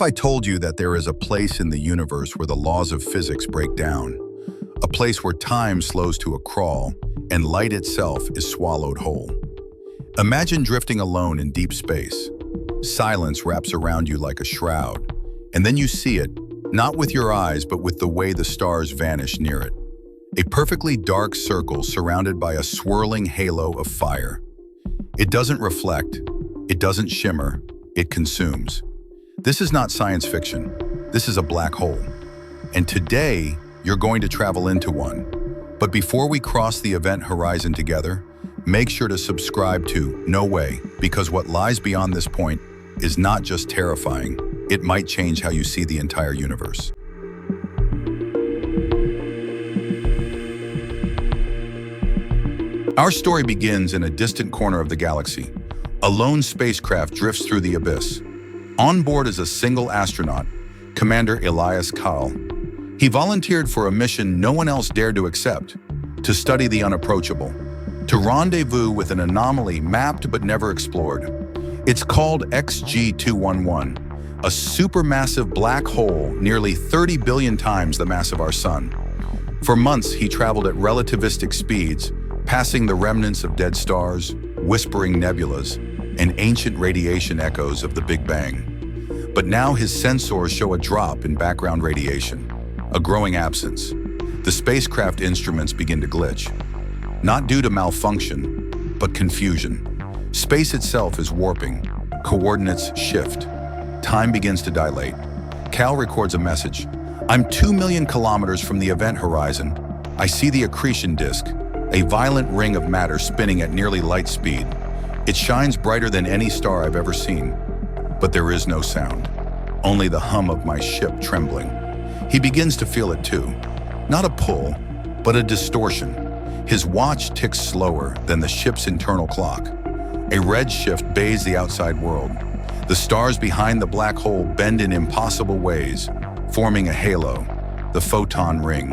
I told you that there is a place in the universe where the laws of physics break down? A place where time slows to a crawl and light itself is swallowed whole. Imagine drifting alone in deep space. Silence wraps around you like a shroud, and then you see it, not with your eyes but with the way the stars vanish near it. A perfectly dark circle surrounded by a swirling halo of fire. It doesn't reflect, it doesn't shimmer, it consumes. This is not science fiction, this is a black hole. And today, you're going to travel into one. But before we cross the event horizon together, make sure to subscribe to No Way, because what lies beyond this point is not just terrifying, it might change how you see the entire universe. Our story begins in a distant corner of the galaxy. A lone spacecraft drifts through the abyss. On board is a single astronaut, Commander Elias Kal. He volunteered for a mission no one else dared to accept, to study the unapproachable, to rendezvous with an anomaly mapped but never explored. It's called XG211, a supermassive black hole nearly 30 billion times the mass of our sun. For months, he traveled at relativistic speeds, passing the remnants of dead stars, whispering nebulas, and ancient radiation echoes of the Big Bang. But now his sensors show a drop in background radiation, a growing absence. The spacecraft instruments begin to glitch, not due to malfunction, but confusion. Space itself is warping, coordinates shift, time begins to dilate. Cal records a message. I'm 2 million kilometers from the event horizon. I see the accretion disk, a violent ring of matter spinning at nearly light speed. It shines brighter than any star I've ever seen. But there is no sound, only the hum of my ship trembling. He begins to feel it too. Not a pull, but a distortion. His watch ticks slower than the ship's internal clock. A red shift bathes the outside world. The stars behind the black hole bend in impossible ways, forming a halo, the photon ring.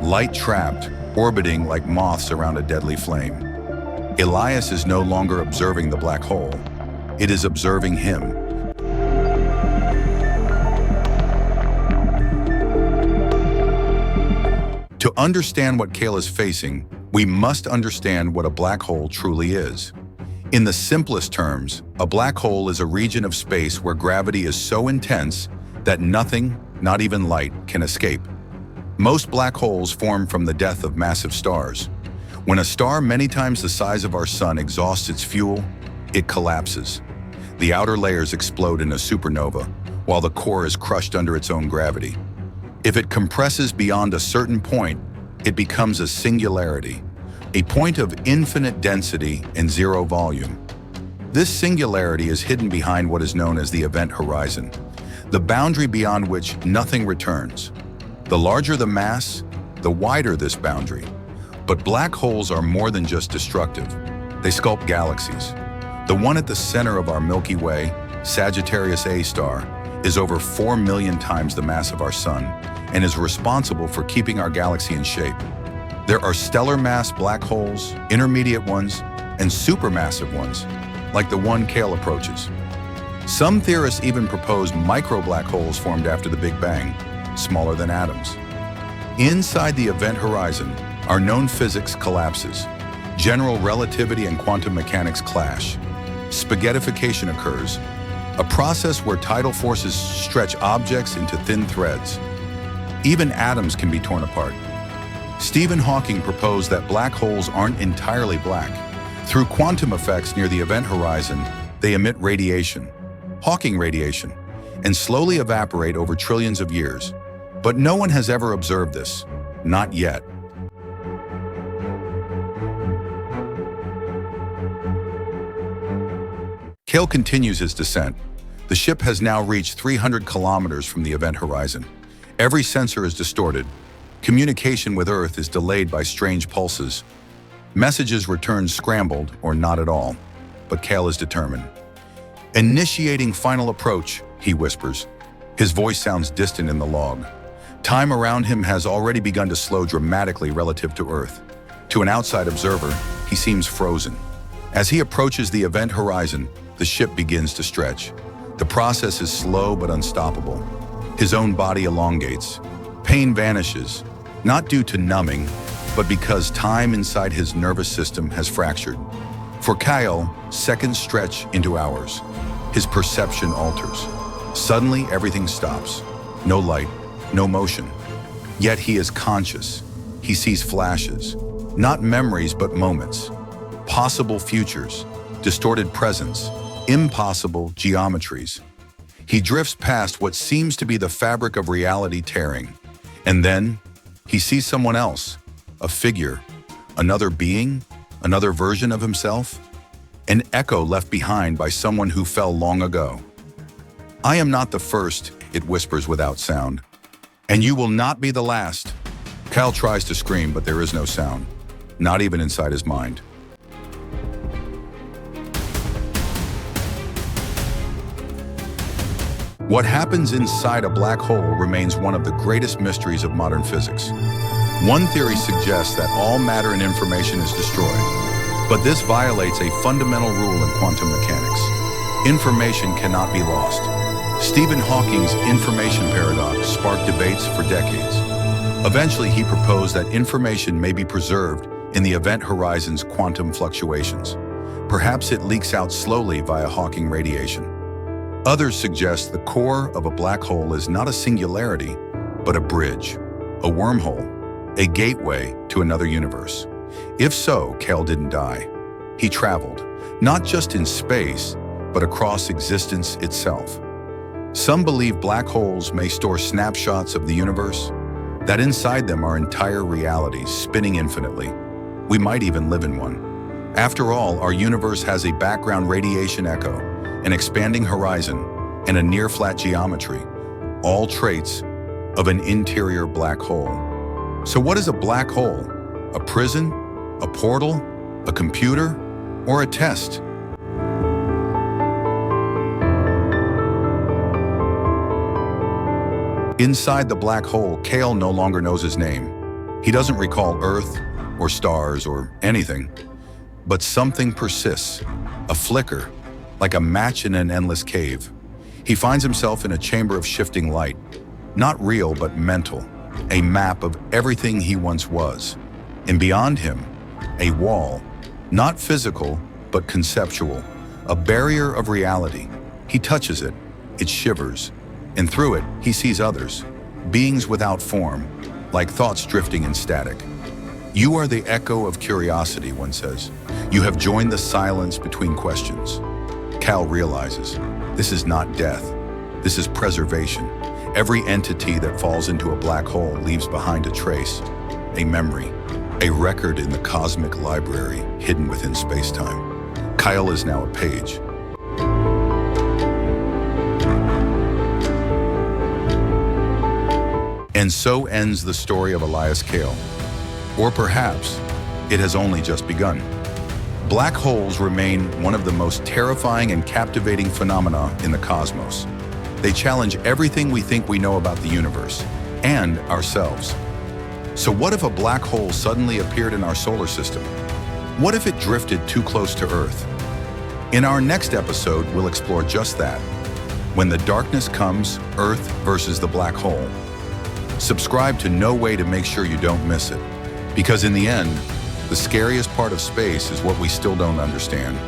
Light trapped, orbiting like moths around a deadly flame. Elias is no longer observing the black hole. It is observing him. To understand what Kale is facing, we must understand what a black hole truly is. In the simplest terms, a black hole is a region of space where gravity is so intense that nothing, not even light, can escape. Most black holes form from the death of massive stars. When a star many times the size of our sun exhausts its fuel, it collapses. The outer layers explode in a supernova, while the core is crushed under its own gravity. If it compresses beyond a certain point, it becomes a singularity, a point of infinite density and zero volume. This singularity is hidden behind what is known as the event horizon, the boundary beyond which nothing returns. The larger the mass, the wider this boundary. But black holes are more than just destructive. They sculpt galaxies. The one at the center of our Milky Way, Sagittarius A star, is over 4 million times the mass of our sun and is responsible for keeping our galaxy in shape. There are stellar mass black holes, intermediate ones, and supermassive ones, like the one Kale approaches. Some theorists even propose micro black holes formed after the Big Bang, smaller than atoms. Inside the event horizon, our known physics collapses. General relativity and quantum mechanics clash. Spaghettification occurs, a process where tidal forces stretch objects into thin threads. Even atoms can be torn apart. Stephen Hawking proposed that black holes aren't entirely black. Through quantum effects near the event horizon, they emit radiation, Hawking radiation, and slowly evaporate over trillions of years. But no one has ever observed this, not yet. Kale continues his descent. The ship has now reached 300 kilometers from the event horizon. Every sensor is distorted. Communication with Earth is delayed by strange pulses. Messages return scrambled or not at all. But Kale is determined. Initiating final approach, he whispers. His voice sounds distant in the log. Time around him has already begun to slow dramatically relative to Earth. To an outside observer, he seems frozen. As he approaches the event horizon, the ship begins to stretch. The process is slow but unstoppable. His own body elongates. Pain vanishes, not due to numbing, but because time inside his nervous system has fractured. For Kyle, seconds stretch into hours. His perception alters. Suddenly, everything stops. No light, no motion. Yet he is conscious. He sees flashes, not memories but moments. Possible futures, distorted presents, impossible geometries. He drifts past what seems to be the fabric of reality tearing. And then, he sees someone else, a figure, another being, another version of himself, an echo left behind by someone who fell long ago. "I am not the first," it whispers without sound. "And you will not be the last." Kyle tries to scream, but there is no sound, not even inside his mind. What happens inside a black hole remains one of the greatest mysteries of modern physics. One theory suggests that all matter and information is destroyed, but this violates a fundamental rule in quantum mechanics. Information cannot be lost. Stephen Hawking's information paradox sparked debates for decades. Eventually, he proposed that information may be preserved in the event horizon's quantum fluctuations. Perhaps it leaks out slowly via Hawking radiation. Others suggest the core of a black hole is not a singularity, but a bridge, a wormhole, a gateway to another universe. If so, Kyle didn't die. He traveled, not just in space, but across existence itself. Some believe black holes may store snapshots of the universe, that inside them are entire realities spinning infinitely. We might even live in one. After all, our universe has a background radiation echo, an expanding horizon, and a near-flat geometry, all traits of an interior black hole. So what is a black hole? A prison? A portal? A computer? Or a test? Inside the black hole, Kyle no longer knows his name. He doesn't recall Earth or stars or anything. But something persists, a flicker, like a match in an endless cave. He finds himself in a chamber of shifting light, not real but mental, a map of everything he once was. And beyond him, a wall, not physical but conceptual, a barrier of reality. He touches it, it shivers, and through it he sees others, beings without form, like thoughts drifting in static. "You are the echo of curiosity," one says. "You have joined the silence between questions." Kyle realizes, this is not death, this is preservation. Every entity that falls into a black hole leaves behind a trace, a memory, a record in the cosmic library hidden within space-time. Kyle is now a page. And so ends the story of Elias Kale. Or perhaps it has only just begun. Black holes remain one of the most terrifying and captivating phenomena in the cosmos. They challenge everything we think we know about the universe and ourselves. So what if a black hole suddenly appeared in our solar system? What if it drifted too close to Earth? In our next episode, we'll explore just that. When the darkness comes, Earth versus the black hole. Subscribe to No Way to make sure you don't miss it. Because in the end, the scariest part of space is what we still don't understand.